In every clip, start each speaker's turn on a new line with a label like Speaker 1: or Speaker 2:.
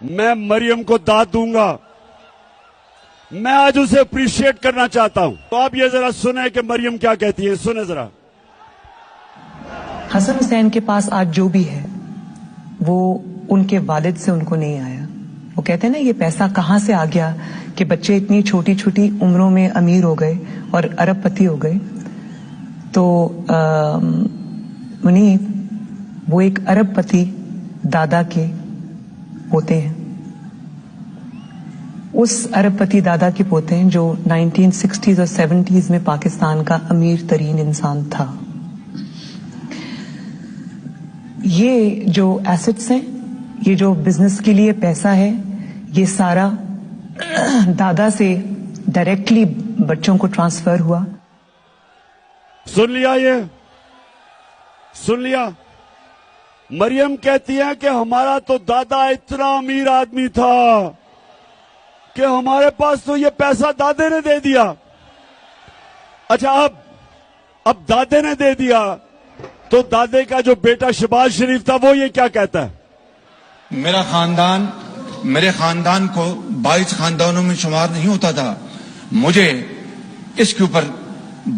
Speaker 1: میں مریم کو داد دوں گا. میں آج اسے اپریشیٹ کرنا چاہتا ہوں. تو آپ یہ ذرا سنیں کہ مریم کیا کہتی ہے. سنیں ذرا.
Speaker 2: حسن حسین کے پاس آج جو بھی ہے وہ ان کے والد سے ان کو نہیں آیا. وہ کہتے ہیں نا یہ پیسہ کہاں سے آ گیا کہ بچے اتنی چھوٹی چھوٹی عمروں میں امیر ہو گئے اور ارب پتی ہو گئے. تو منیب وہ ایک ارب پتی دادا کے پوتے ہیں. اس ارب پتی دادا کے پوتے ہیں جو 1960s اور 70s میں پاکستان کا امیر ترین انسان تھا. یہ جو ایسٹس ہیں، یہ جو بزنس کے لیے پیسہ ہے، یہ سارا دادا سے ڈائریکٹلی بچوں کو ٹرانسفر ہوا.
Speaker 1: سن لیا؟ یہ سن لیا؟ مریم کہتی ہے کہ ہمارا تو دادا اتنا امیر آدمی تھا کہ ہمارے پاس تو یہ پیسہ دادے نے دے دیا. اچھا اب دادے نے دے دیا تو دادے کا جو بیٹا شہباز شریف تھا وہ یہ کیا کہتا ہے؟
Speaker 3: میرے خاندان کو 22 خاندانوں میں شمار نہیں ہوتا تھا. مجھے اس کے اوپر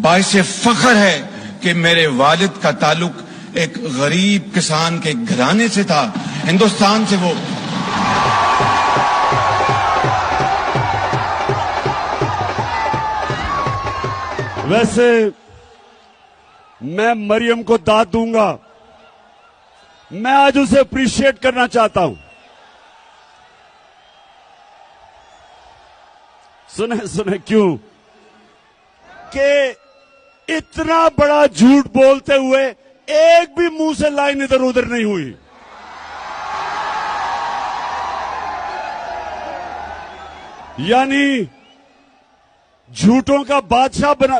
Speaker 3: باعث فخر ہے کہ میرے والد کا تعلق ایک غریب کسان کے گھرانے سے تھا. ہندوستان سے وہ
Speaker 1: ویسے میں مریم کو داد دوں گا. میں آج اسے اپریشیٹ کرنا چاہتا ہوں. سنیں کیوں کہ اتنا بڑا جھوٹ بولتے ہوئے ایک بھی منہ سے لائن ادھر ادھر نہیں ہوئی. یعنی جھوٹوں کا بادشاہ بنا.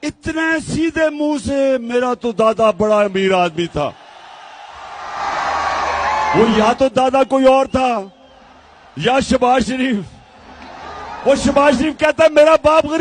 Speaker 1: اتنے سیدھے منہ سے میرا تو دادا بڑا امیر آدمی تھا. وہ یا تو دادا کوئی اور تھا یا شہباز شریف. وہ شہباز شریف کہتا ہے میرا باپ غریب